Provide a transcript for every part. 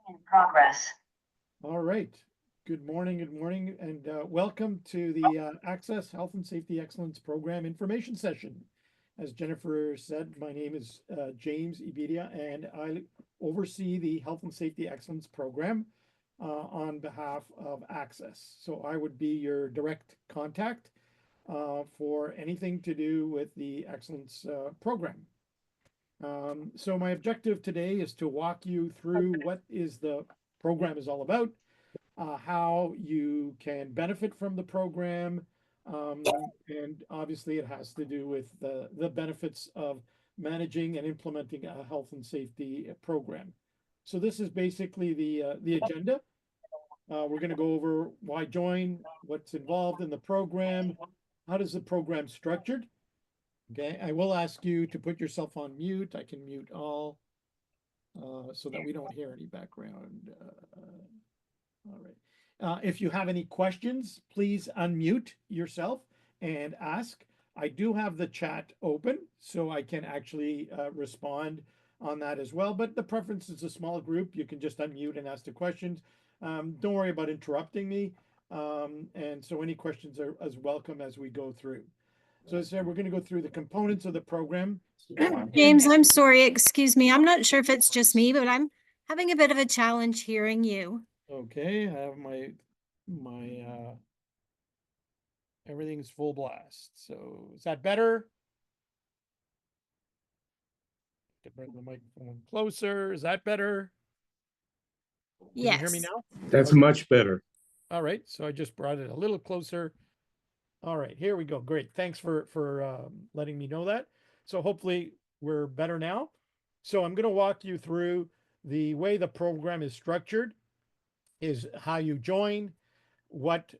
In progress. All right. Good morning, and welcome to the Access Health and Safety Excellence Program information session. As Jennifer said, my name is James Ibidia, and I oversee the Health and Safety Excellence Program on behalf of ACSESS. So I would be your direct contact for anything to do with the Excellence Program. So my objective today is to walk you through what is the program is all about, how you can benefit from the program, and obviously it has to do with the benefits of managing and implementing a health and safety program. So this is basically the agenda. We're going to go over why join, what's involved in the program, how does the program structured. Okay, I will ask you to put yourself on mute. I can mute all so that we don't hear any background. All right. If you have any questions, please unmute yourself and ask. I do have the chat open, so I can actually respond on that as well. But the preference is a small group. You can just unmute and ask the questions. Don't worry about interrupting me. And so any questions are as welcome as we go through. So as I said, we're going to go through the components of the program. James, I'm sorry, excuse me. I'm not sure if it's just me, but I'm having a bit of a challenge hearing you. Okay, I have my everything's full blast. So is that better? To bring the microphone closer. Is that better? Can you hear me Yes. now? That's Okay. much better. All right. So I just brought it a little closer. All right, here we go. Great. Thanks for letting me know that. So hopefully we're better now. So I'm going to walk you through the way the program is structured, is how you join, what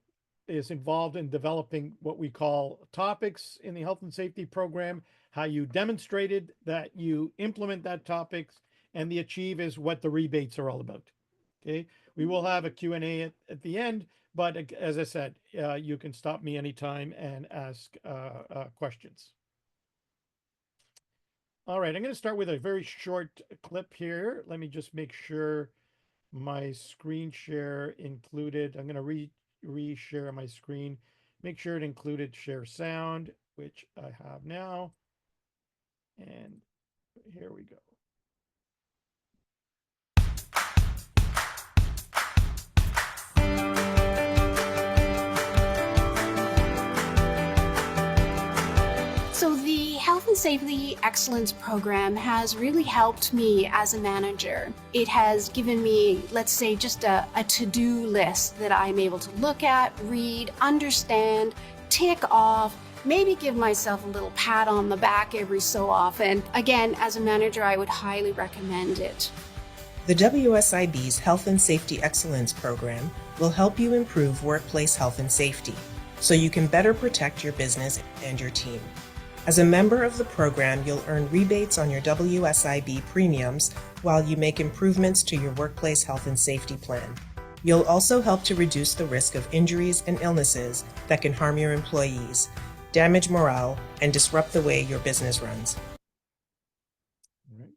is involved in developing what we call topics in the health and safety program, how you demonstrated that you implement that topics, and the achieve is what the rebates are all about. Okay, we will have a Q&A at the end, but as I said, you can stop me anytime and ask questions. All right, I'm going to start with a very short clip here. Let me just make sure my screen share included. I'm going to re-share my screen. Make sure it included share sound, which I have now. And here we go. So the Health and Safety Excellence Program has really helped me as a manager. It has given me, let's say, just a to-do list that I'm able to look at, read, understand, tick off, maybe give myself a little pat on the back every so often. Again, as a manager, I would highly recommend it. The WSIB's Health and Safety Excellence Program will help you improve workplace health and safety so you can better protect your business and your team. As a member of the program, you'll earn rebates on your WSIB premiums while you make improvements to your workplace health and safety plan. You'll also help to reduce the risk of injuries and illnesses that can harm your employees, damage morale, and disrupt the way your business runs. All right.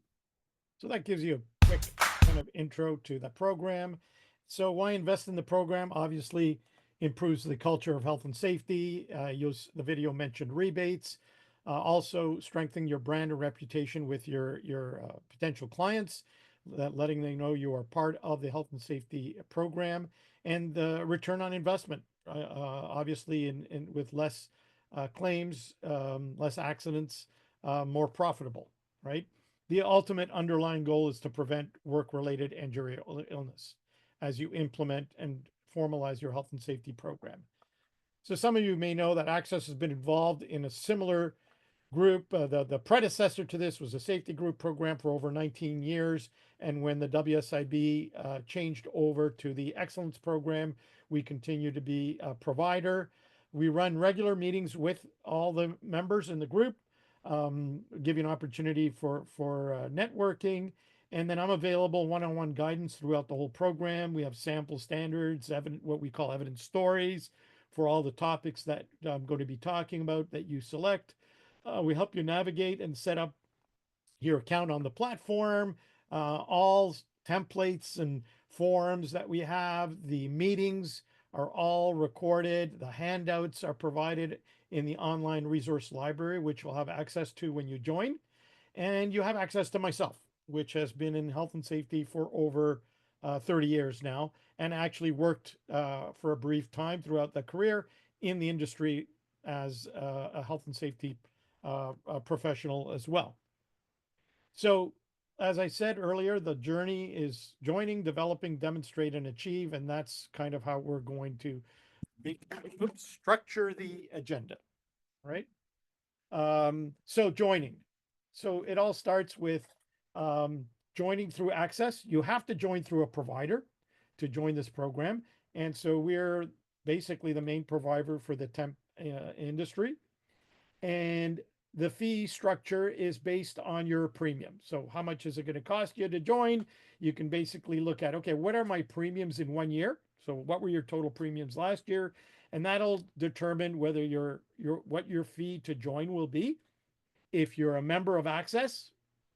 So that gives you a quick kind of intro to the program. So why invest in the program? Obviously, improves the culture of health and safety. The video mentioned rebates. Also strengthen your brand and reputation with your potential clients, letting them know you are part of the health and safety program, and the return on investment. Obviously, in with less claims, less accidents, more profitable, right? The ultimate underlying goal is to prevent work-related injury or illness as you implement and formalize your health and safety program. So some of you may know that ACSESS has been involved in a similar group. The predecessor to this was a safety group program for over 19 years. And when the WSIB changed over to the excellence program, we continue to be a provider. We run regular meetings with all the members in the group, give you an opportunity for networking. And then I'm available one-on-one guidance throughout the whole program. We have sample standards, what we call evidence stories for all the topics that I'm going to be talking about that you select. We help you navigate and set up your account on the platform, all templates and forums that we have, the meetings are all recorded. The handouts are provided in the online resource library, which you'll have access to when you join. And you have access to myself, which has been in health and safety for over 30 years now, and actually worked for a brief time throughout the career in the industry as a health and safety professional as well. So, as I said earlier, the journey is joining, developing, demonstrate, and achieve, and that's kind of how we're going to structure the agenda, right? So joining. So it all starts with joining through ACSESS. You have to join through a provider to join this program. And so we're basically the main provider for the temp industry. And the fee structure is based on your premium. So how much is it going to cost you to join? You can basically look at, okay, what are my premiums in 1 year? So what were your total premiums last year? And that'll determine whether what your fee to join will be. If you're a member of ACSESS,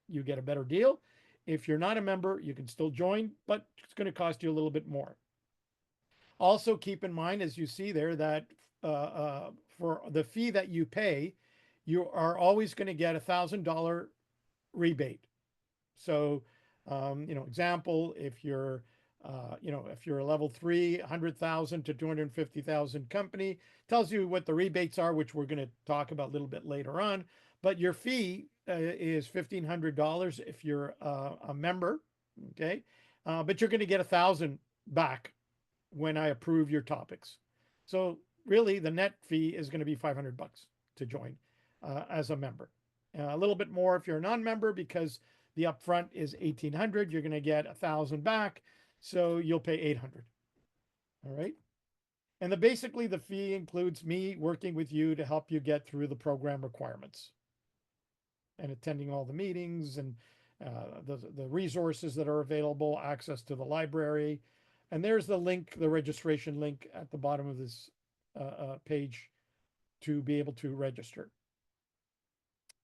you get a better deal. If you're not a member, you can still join, but it's going to cost you a little bit more. Also keep in mind, as you see there, that for the fee that you pay, you are always going to get $1,000 rebate. So, example, if you're if you're a level 3, 100,000 to 250,000 company, tells you what the rebates are, which we're going to talk about a little bit later on. But your fee is $1,500 if you're a member, okay? But you're going to get 1,000 back when I approve your topics. So really, the net fee is going to be $500 to join as a member. A little bit more if you're a non-member, because the upfront is $1,800. You're going to get 1,000 back, so you'll pay $800. All right. And basically the fee includes me working with you to help you get through the program requirements and attending all the meetings and the resources that are available, access to the library. And there's the link, the registration link at the bottom of this page to be able to register.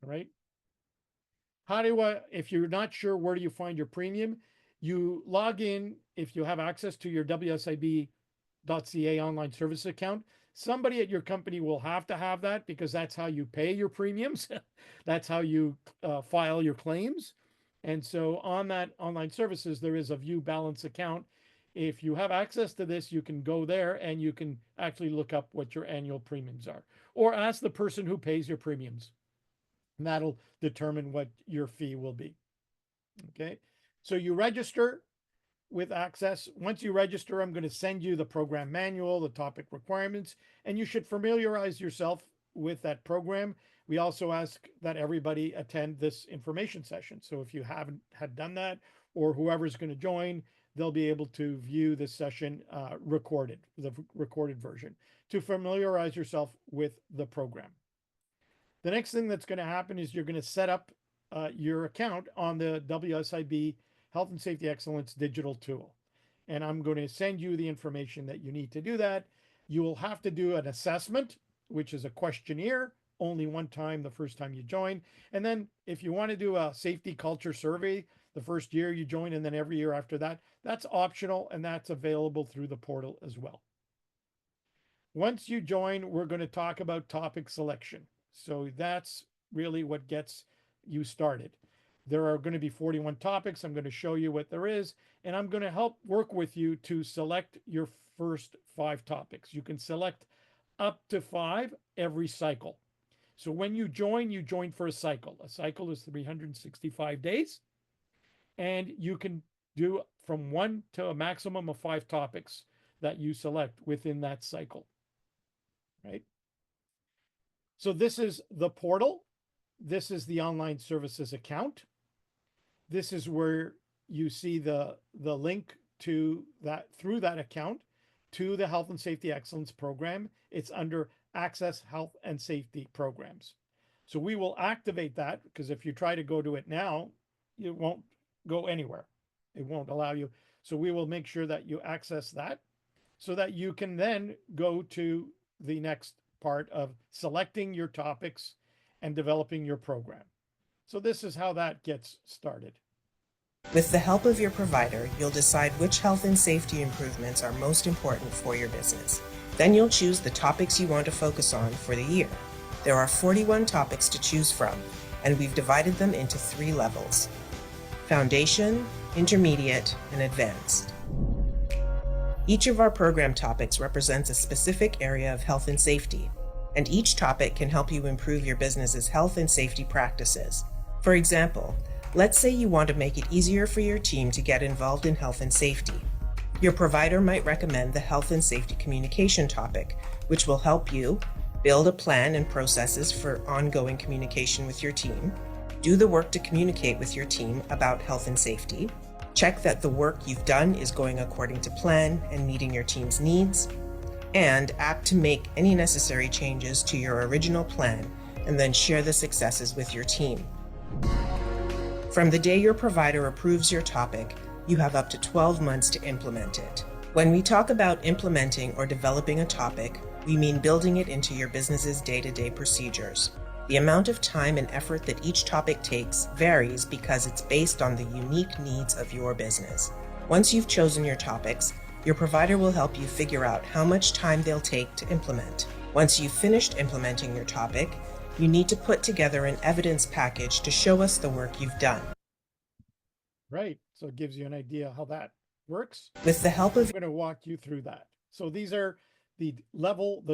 All right. How do I, if you're not sure where do you find your premium, you log in if you have access to your WSIB.ca online service account. Somebody at your company will have to have that because that's how you pay your premiums. That's how you file your claims. And so on that online services, there is a view balance account. If you have access to this, you can go there and you can actually look up what your annual premiums are, or ask the person who pays your premiums. And that'll determine what your fee will be. Okay. So you register with ACSESS. Once you register, I'm going to send you the program manual, the topic requirements, and you should familiarize yourself with that program. We also ask that everybody attend this information session. So if you haven't had done that, or whoever's going to join, they'll be able to view this session recorded, the recorded version, to familiarize yourself with the program. The next thing that's going to happen is you're going to set up your account on the WSIB Health and Safety Excellence digital tool. And I'm going to send you the information that you need to do that. You will have to do an assessment, which is a questionnaire, only one time the first time you join. And then if you want to do a safety culture survey, the first year you join, and then every year after that, that's optional, and that's available through the portal as well. Once you join, we're going to talk about topic selection. So that's really what gets you started. There are going to be 41 topics. I'm going to show you what there is, and I'm going to help work with you to select your first 5 topics. You can select up to 5 every cycle. So when you join for a cycle. A cycle is 365 days, and you can do from 1 to a maximum of 5 topics that you select within that cycle. Right? So this is the portal. This is the online services account. This is where you see the link to that, through that account, to the Health and Safety Excellence program. It's under ACSESS Health and Safety Programs. So we will activate that, because if you try to go to it now, it won't go anywhere. It won't allow you. So we will make sure that you access that so that you can then go to the next part of selecting your topics and developing your program. So this is how that gets started. With the help of your provider, you'll decide which health and safety improvements are most important for your business. Then you'll choose the topics you want to focus on for the year. There are 41 topics to choose from, and we've divided them into 3 levels: Foundation, Intermediate, and Advanced. Each of our program topics represents a specific area of health and safety, and each topic can help you improve your business's health and safety practices. For example, let's say you want to make it easier for your team to get involved in health and safety. Your provider might recommend the health and safety communication topic, which will help you build a plan and processes for ongoing communication with your team, do the work to communicate with your team about health and safety, check that the work you've done is going according to plan and meeting your team's needs, and act to make any necessary changes to your original plan, and then share the successes with your team. From the day your provider approves your topic, you have up to 12 months to implement it. When we talk about implementing or developing a topic, we mean building it into your business's day-to-day procedures. The amount of time and effort that each topic takes varies because it's based on the unique needs of your business. Once you've chosen your topics, your provider will help you figure out how much time they'll take to implement. Once you've finished implementing your topic, you need to put together an evidence package to show us the work you've done. Right. So it gives you an idea how that works. With the help of I'm going to walk you through that. So these are the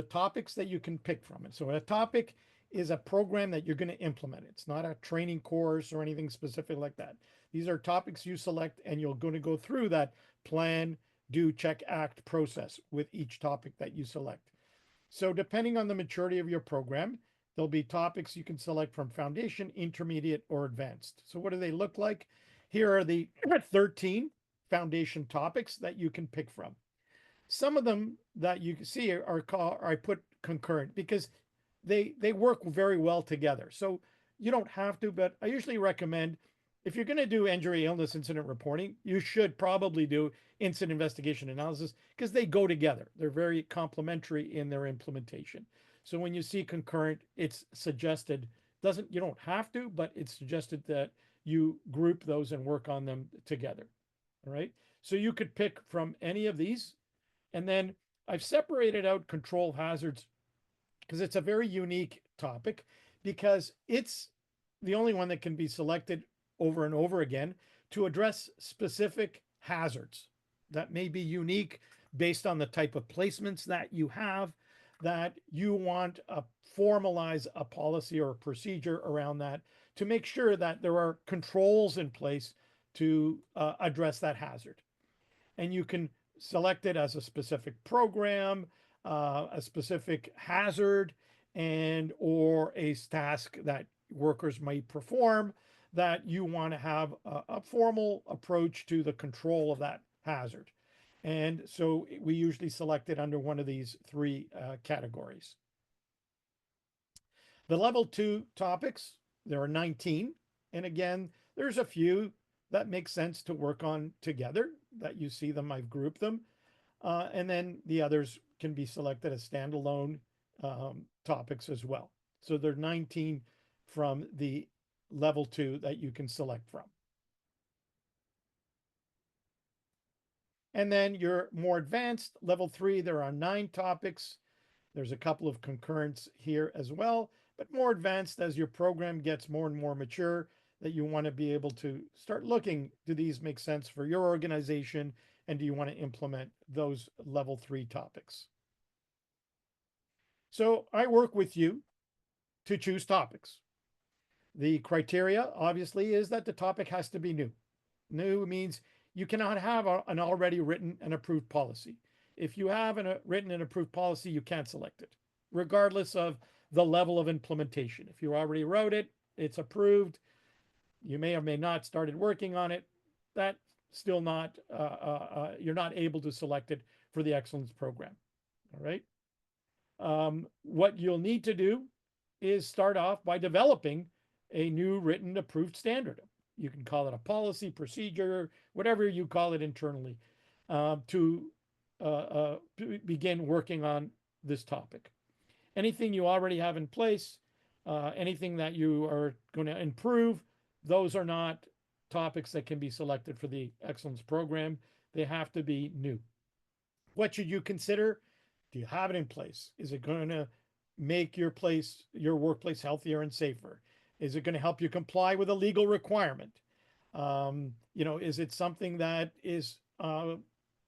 topics that you can pick from. And so a topic is a program that you're going to implement. It's not a training course or anything specific like that. These are topics you select, and you're going to go through that plan, do, check, act process with each topic that you select. So depending on the maturity of your program, there'll be topics you can select from foundation, intermediate, or advanced. So what do they look like? Here are the 13 foundation topics that you can pick from. Some of them that you can see I put concurrent because they work very well together. So you don't have to, but I usually recommend if you're going to do injury, illness, incident reporting, you should probably do incident investigation analysis because they go together. They're very complementary in their implementation. So when you see concurrent, it's suggested, you don't have to, but it's suggested that you group those and work on them together. All right. So you could pick from any of these. And then I've separated out control hazards because it's a very unique topic because it's the only one that can be selected over and over again to address specific hazards that may be unique based on the type of placements that you have, that you want to formalize a policy or a procedure around that to make sure that there are controls in place to address that hazard. And you can select it as a specific program, a specific hazard, and or a task that workers might perform that you want to have a formal approach to the control of that hazard. And so we usually select it under one of these 3 categories. The level 2 topics, there are 19. And again, there's a few that make sense to work on together that you see them, I've grouped them. And then the others can be selected as standalone topics as well. So there are 19 from the level 2 that you can select from. And then your more advanced level 3, there are 9 topics. There's a couple of concurrents here as well, but more advanced as your program gets more and more mature, that you want to be able to start looking, do these make sense for your organization? And do you want to implement those level 3 topics? So I work with you to choose topics. The criteria, obviously, is that the topic has to be new. New means you cannot have an already written and approved policy. If you have a written and approved policy, you can't select it, regardless of the level of implementation. If you already wrote it, it's approved, you may or may not started working on it, that's still not, you're not able to select it for the excellence program. All right. What you'll need to do is start off by developing a new written approved standard. You can call it a policy, procedure, whatever you call it internally, to begin working on this topic. Anything you already have in place, anything that you are going to improve, those are not topics that can be selected for the excellence program. They have to be new. What should you consider? Do you have it in place? Is it going to make your workplace healthier and safer? Is it going to help you comply with a legal requirement? Is it something that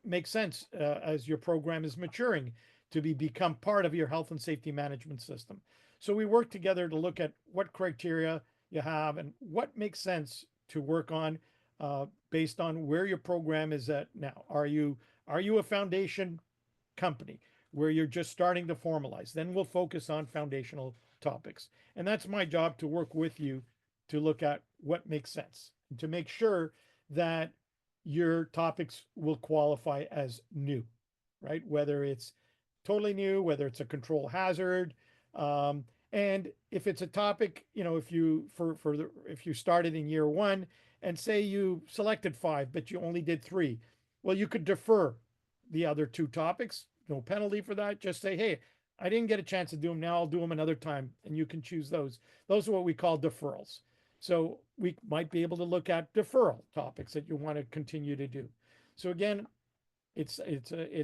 makes sense as your program is maturing to become part of your health and safety management system? So we work together to look at what criteria you have and what makes sense to work on based on where your program is at now. Are you a foundation company where you're just starting to formalize? Then we'll focus on foundational topics. And that's my job, to work with you to look at what makes sense and to make sure that your topics will qualify as new, right? Whether it's totally new, whether it's a control hazard, and if it's a topic, if you started in year one and say you selected 5, but you only did 3, well, you could defer the other 2 topics. No penalty for that. Just say, hey, I didn't get a chance to do them. Now I'll do them another time, and you can choose those. Those are what we call deferrals. So we might be able to look at deferral topics that you want to continue to do. So again, it's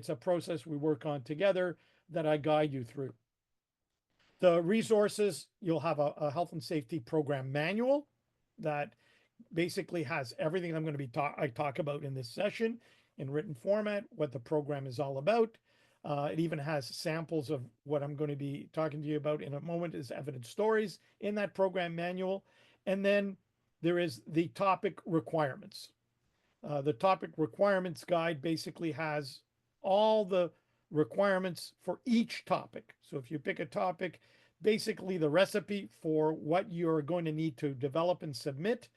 a process we work on together that I guide you through. The resources, you'll have a health and safety program manual that basically has everything I'm going to be I talk about in this session in written format, what the program is all about. It even has samples of what I'm going to be talking to you about in a moment is evidence stories in that program manual. And then there is the topic requirements. The topic requirements guide basically has all the requirements for each topic. So if you pick a topic, basically the recipe for what you're going to need to develop and submit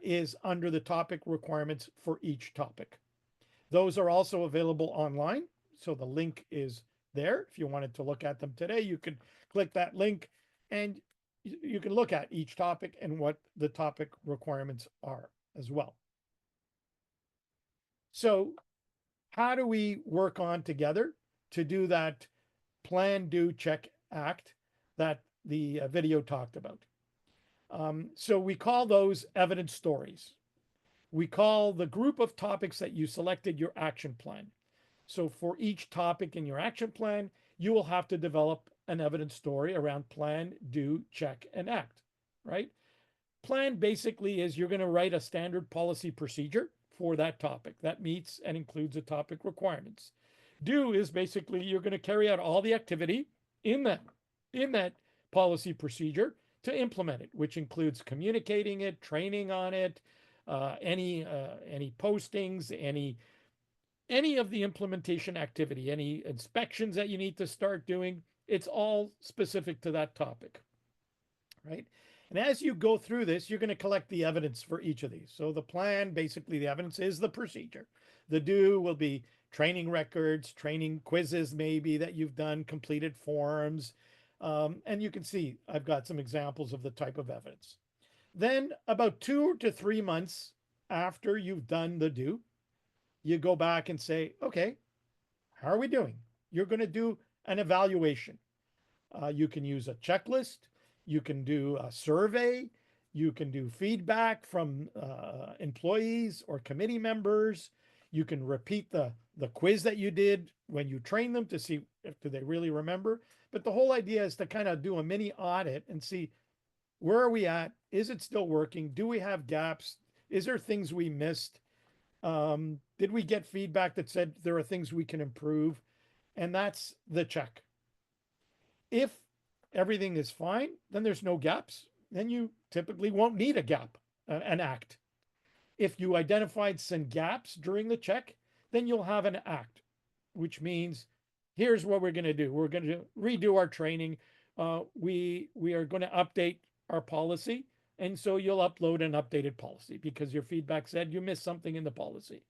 is under the topic requirements for each topic. Those are also available online. So the link is there. If you wanted to look at them today, you could click that link and you can look at each topic and what the topic requirements are as well. So how do we work on together to do that plan, do, check, act that the video talked about? So we call those evidence stories. We call the group of topics that you selected your action plan. So for each topic in your action plan, you will have to develop an evidence story around plan, do, check, and act, right? Plan basically is you're going to write a standard policy procedure for that topic that meets and includes the topic requirements. Do is basically you're going to carry out all the activity in that policy procedure to implement it, which includes communicating it, training on it, any postings, any of the implementation activity, any inspections that you need to start doing. It's all specific to that topic, right? And as you go through this, you're going to collect the evidence for each of these. So the plan, basically the evidence is the procedure. The do will be training records, training quizzes maybe that you've done, completed forms. And you can see I've got some examples of the type of evidence. Then about 2 to 3 months after you've done the do, you go back and say, okay, how are we doing? You're going to do an evaluation. You can use a checklist. You can do a survey. You can do feedback from employees or committee members. You can repeat the quiz that you did when you train them to see if do they really remember. But the whole idea is to kind of do a mini audit and see where are we at? Is it still working? Do we have gaps? Is there things we missed? Did we get feedback that said there are things we can improve? And that's the check. If everything is fine, then there's no gaps. Then you typically won't need a gap, an act. If you identified some gaps during the check, then you'll have an act, which means here's what we're going to do. We're going to redo our training. We are going to update our policy. And so you'll upload an updated policy because your feedback said you missed something in the policy.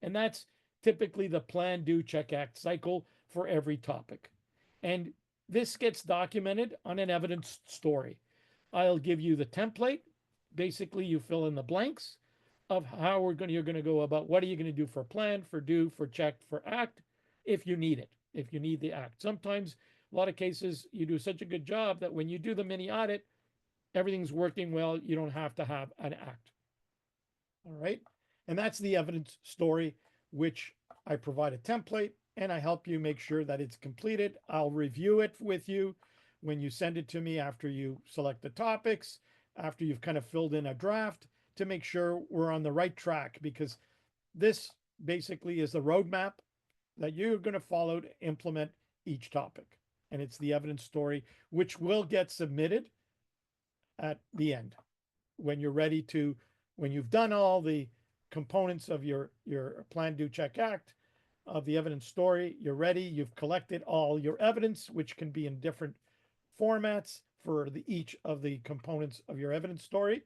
And that's typically the plan, do, check, act cycle for every topic. And this gets documented on an evidence story. I'll give you the template. Basically, you fill in the blanks of how you're going to go about what are you going to do for plan, for do, for check, for act, if you need it, if you need the act. Sometimes, a lot of cases, you do such a good job that when you do the mini audit, everything's working well. You don't have to have an act. All right. And that's the evidence story, which I provide a template and I help you make sure that it's completed. I'll review it with you when you send it to me after you select the topics, after you've kind of filled in a draft to make sure we're on the right track, because this basically is the roadmap that you're going to follow to implement each topic. And it's the evidence story, which will get submitted at the end when you're ready to, when you've done all the components of your plan, do, check, act of the evidence story, you're ready, you've collected all your evidence, which can be in different formats for each of the components of your evidence story,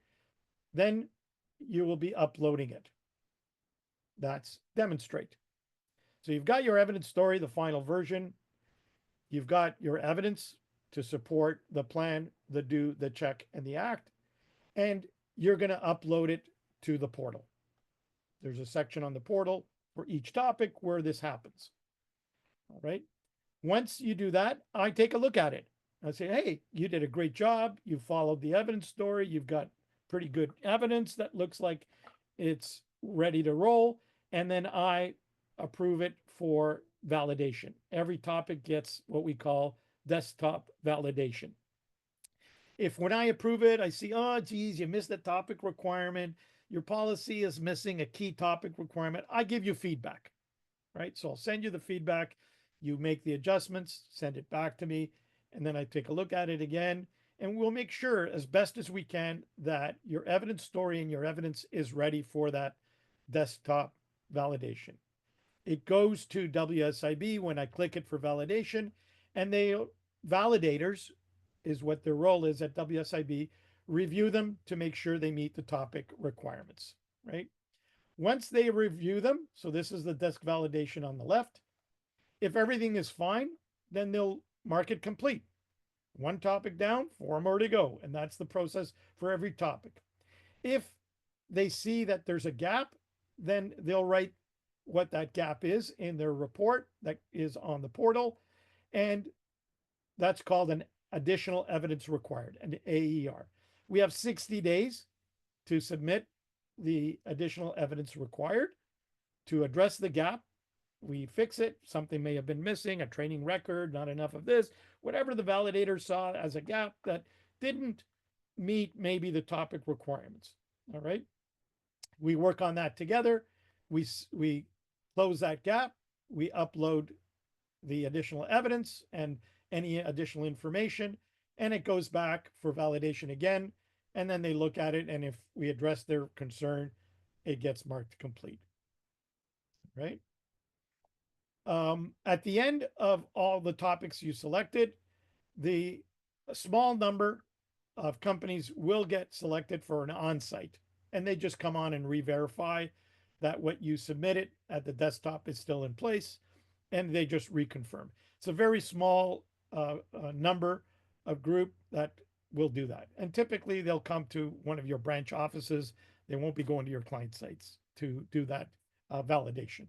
then you will be uploading it. That's demonstrate. So you've got your evidence story, the final version. You've got your evidence to support the plan, the do, the check, and the act. And you're going to upload it to the portal. There's a section on the portal for each topic where this happens. All right. Once you do that, I take a look at it. I say, hey, you did a great job. You followed the evidence story. You've got pretty good evidence that looks like it's ready to roll. And then I approve it for validation. Every topic gets what we call desktop validation. If when I approve it, I see, oh, geez, you missed the topic requirement, your policy is missing a key topic requirement, I give you feedback, right? So I'll send you the feedback, you make the adjustments, send it back to me, and then I take a look at it again, and we'll make sure as best as we can that your evidence story and your evidence is ready for that desktop validation. It goes to WSIB when I click it for validation, and they validators is what their role is at WSIB, review them to make sure they meet the topic requirements, right? Once they review them, so this is the desk validation on the left, if everything is fine, then they'll mark it complete. One topic down, 4 more to go, and that's the process for every topic. If they see that there's a gap, then they'll write what that gap is in their report that is on the portal, and that's called an additional evidence required, an AER. We have 60 days to submit the additional evidence required to address the gap. We fix it. Something may have been missing, a training record, not enough of this, whatever the validator saw as a gap that didn't meet maybe the topic requirements. All right. We work on that together. We close that gap. We upload the additional evidence and any additional information, and it goes back for validation again. And then they look at it, and if we address their concern, it gets marked complete, right? At the end of all the topics you selected, the small number of companies will get selected for an on-site, and they just come on and re-verify that what you submitted at the desktop is still in place, and they just reconfirm. It's a very small number of group that will do that. And typically they'll come to one of your branch offices. They won't be going to your client sites to do that validation.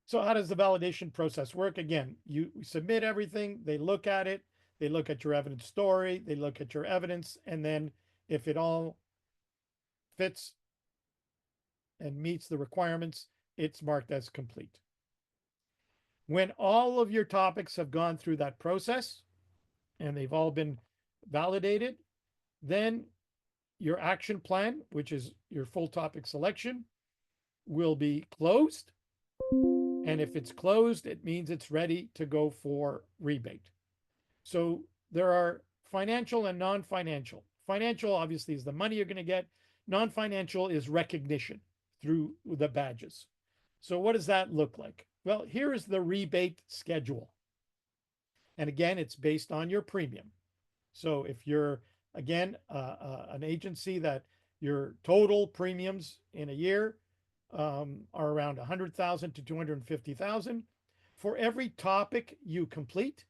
So how does the validation process work? Again, you submit everything, they look at it, they look at your evidence story, they look at your evidence, and then if it all fits and meets the requirements, it's marked as complete. When all of your topics have gone through that process and they've all been validated, then your action plan, which is your full topic selection, will be closed. And if it's closed, it means it's ready to go for rebate. So there are financial and non-financial. Financial, obviously, is the money you're going to get. Non-financial is recognition through the badges. So what does that look like? Well, here is the rebate schedule. And again, it's based on your premium. So if you're, again, an agency that your total premiums in a year are around 100,000 to 250,000, for every topic you complete,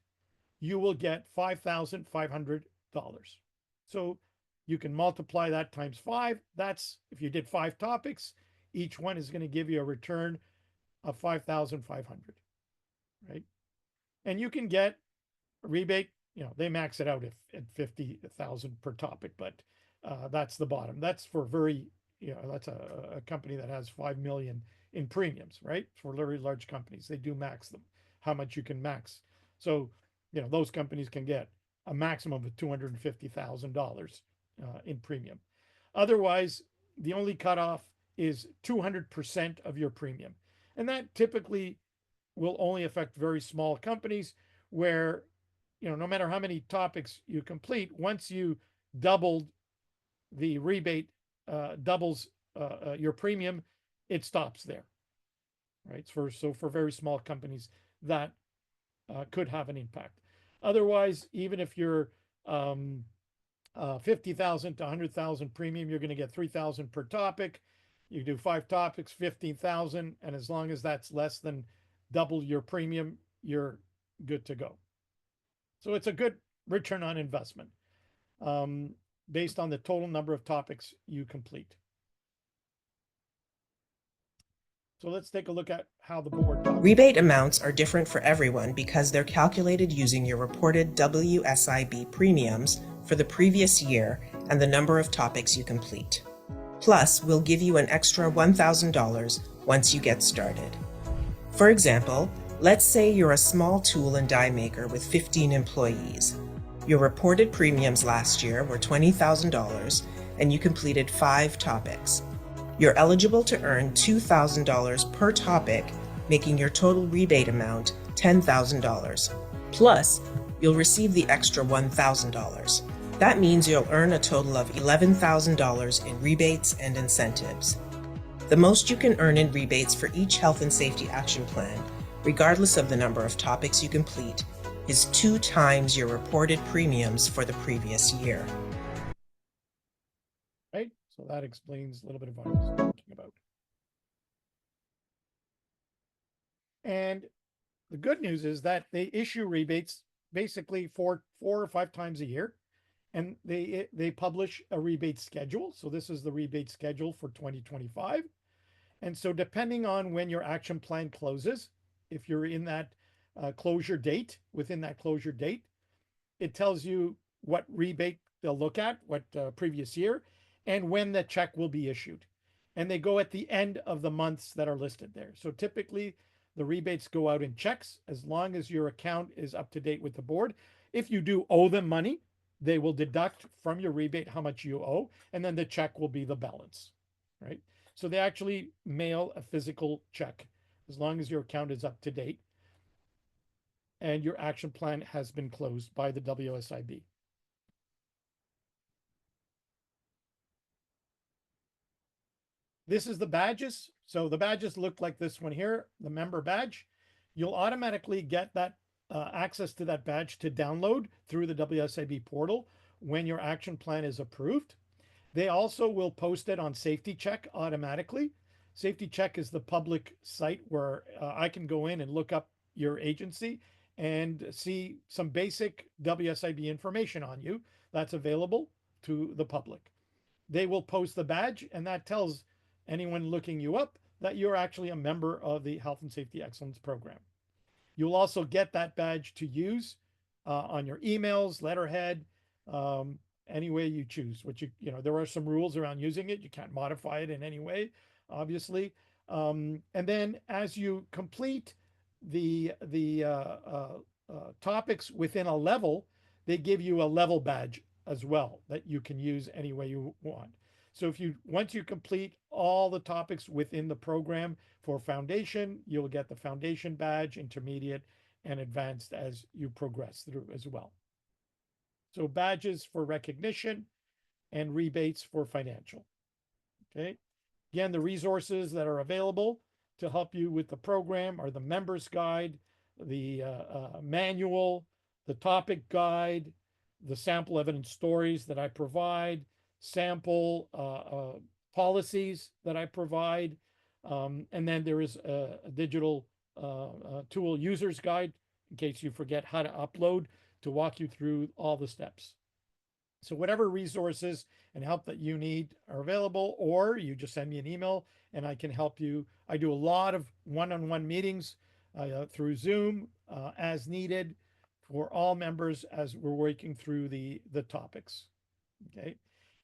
you will get $5,500. So you can multiply that times 5. That's, if you did 5 topics, each one is going to give you a return of 5,500, right? And you can get a rebate, you know, they max it out at 50,000 per topic, but That's the bottom. That's for very, that's a company that has 5 million in premiums, right? For very large companies, they do max them, how much you can max. So, those companies can get a maximum of $250,000 in premium. Otherwise, the only cutoff is 200% of your premium. And that typically will only affect very small companies where, no matter how many topics you complete, once you doubled the rebate, doubles your premium, it stops there, right? So for very small companies, that could have an impact. Otherwise, even if you're 50,000 to 100,000 premium, you're going to get 3,000 per topic. You do 5 topics, 15,000, and as long as that's less than double your premium, you're good to go. So it's a good return on investment based on the total number of topics you complete. So let's take a look at how the board talks. Rebate amounts are different for everyone because they're calculated using your reported WSIB premiums for the previous year and the number of topics you complete. Plus, we'll give you an extra $1,000 once you get started. For example, let's say you're a small tool and die maker with 15 employees. Your reported premiums last year were $20,000 and you completed 5 topics. You're eligible to earn $2,000 per topic, making your total rebate amount $10,000. Plus, you'll receive the extra $1,000. That means you'll earn a total of $11,000 in rebates and incentives. The most you can earn in rebates for each health and safety action plan, regardless of the number of topics you complete, is 2 times your reported premiums for the previous year. Right? So that explains a little bit of what I was talking about. And the good news is that they issue rebates basically 4 or 5 times a year, and they publish a rebate schedule. So this is the rebate schedule for 2025. And so depending on when your action plan closes, if you're in that closure date, within that closure date, it tells you what rebate they'll look at, what previous year, and when the check will be issued. And they go at the end of the months that are listed there. So typically the rebates go out in checks as long as your account is up to date with the board. If you do owe them money, they will deduct from your rebate how much you owe, and then the check will be the balance, right? So they actually mail a physical check as long as your account is up to date and your action plan has been closed by the WSIB. This is the badges. So the badges look like this one here, the member badge. You'll automatically get that access to that badge to download through the WSIB portal when your action plan is approved. They also will post it on Safety Check automatically. Safety Check is the public site where I can go in and look up your agency and see some basic WSIB information on you that's available to the public. They will post the badge, and that tells anyone looking you up that you're actually a member of the Health and Safety Excellence Program. You'll also get that badge to use on your emails, letterhead, any way you choose. There are some rules around using it. You can't modify it in any way, obviously. And then as you complete the topics within a level, they give you a level badge as well that you can use any way you want. So once you complete all the topics within the program for foundation, you'll get the foundation badge, intermediate, and advanced as you progress through as well. So badges for recognition and rebates for financial. Okay. Again, the resources that are available to help you with the program are the members guide, the manual, the topic guide, the sample evidence stories that I provide, sample policies that I provide, and then there is a digital tool user's guide in case you forget how to upload to walk you through all the steps. So whatever resources and help that you need are available, or you just send me an email and I can help you. I do a lot of one-on-one meetings through Zoom as needed for all members as we're working through the topics. Okay.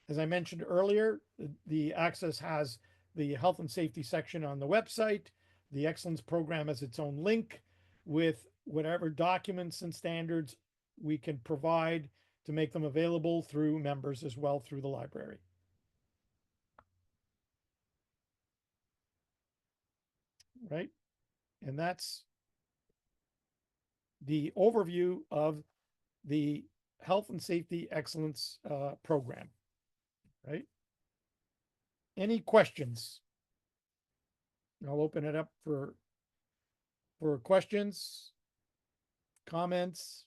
As I mentioned earlier, the ACSESS has the health and safety section on the website. The Excellence Program has its own link with whatever documents and standards we can provide to make them available through members as well through the library. Right? And that's the overview of the Health and Safety Excellence Program. Right? Any questions? I'll open it up for questions, comments.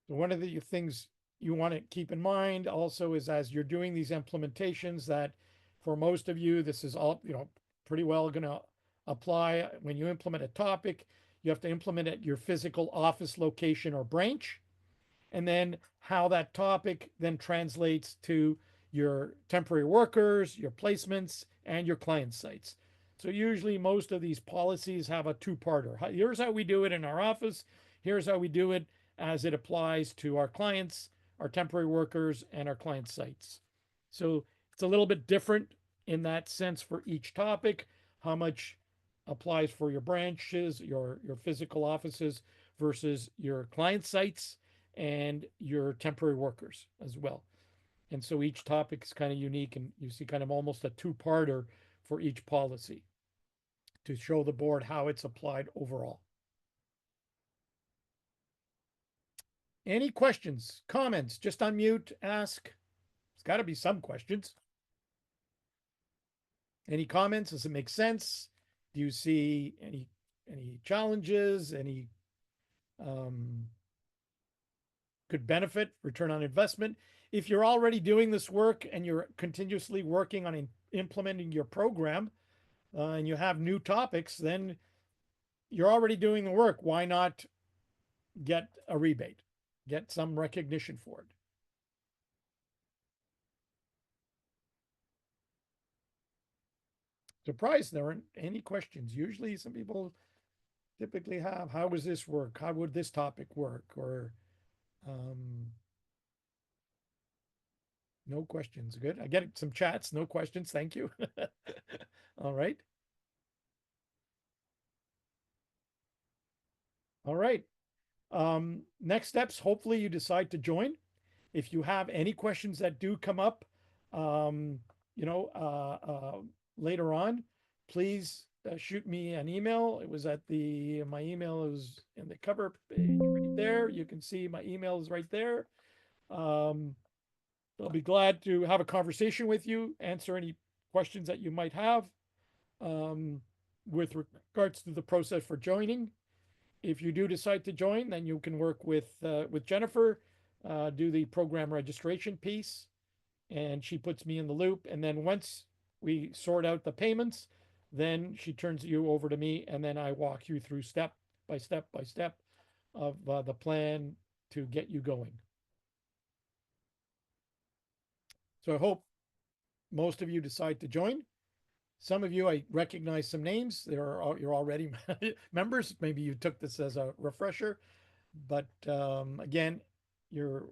So one of the things you want to keep in mind also is as you're doing these implementations that for most of you, this is all, pretty well going to apply. When you implement a topic, you have to implement it at your physical office location or branch, and then how that topic then translates to your temporary workers, your placements, and your client sites. So usually most of these policies have a two-parter. Here's how we do it in our office. Here's how we do it as it applies to our clients, our temporary workers, and our client sites. So it's a little bit different in that sense for each topic, how much applies for your branches, your physical offices versus your client sites and your temporary workers as well. And so each topic is kind of unique, and you see kind of almost a two-parter for each policy to show the board how it's applied overall. Any questions, comments? Just unmute, ask. There's got to be some questions. Any comments? Does it make sense? Do you see any challenges? Any could benefit, return on investment? If you're already doing this work and you're continuously working on implementing your program and you have new topics, then you're already doing the work. Why not get a rebate, get some recognition for it? Surprised there aren't any questions. Usually some people typically have, how does this work? How would this topic work? Or no questions. Good. I get some chats. No questions. Thank you. All right. All right. Next steps, hopefully you decide to join. If you have any questions that do come up, later on, please shoot me an email. It was at my email is in the cover page right there. You can see my email is right there. I'll be glad to have a conversation with you, answer any questions that you might have with regards to the process for joining. If you do decide to join, then you can work with Jennifer, do the program registration piece, and she puts me in the loop. And then once we sort out the payments, then she turns you over to me, and then I walk you through step by step of the plan to get you going. So I hope most of you decide to join. Some of you, I recognize some names. You're already members. Maybe you took this as a refresher, but again, you're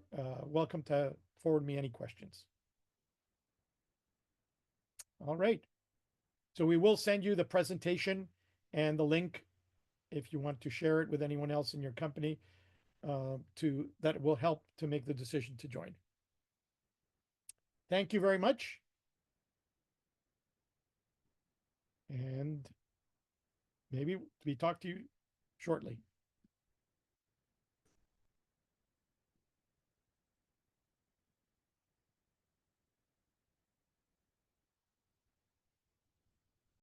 welcome to forward me any questions. All right. So we will send you the presentation and the link if you want to share it with anyone else in your company that will help to make the decision to join. Thank you very much. And maybe we talk to you shortly.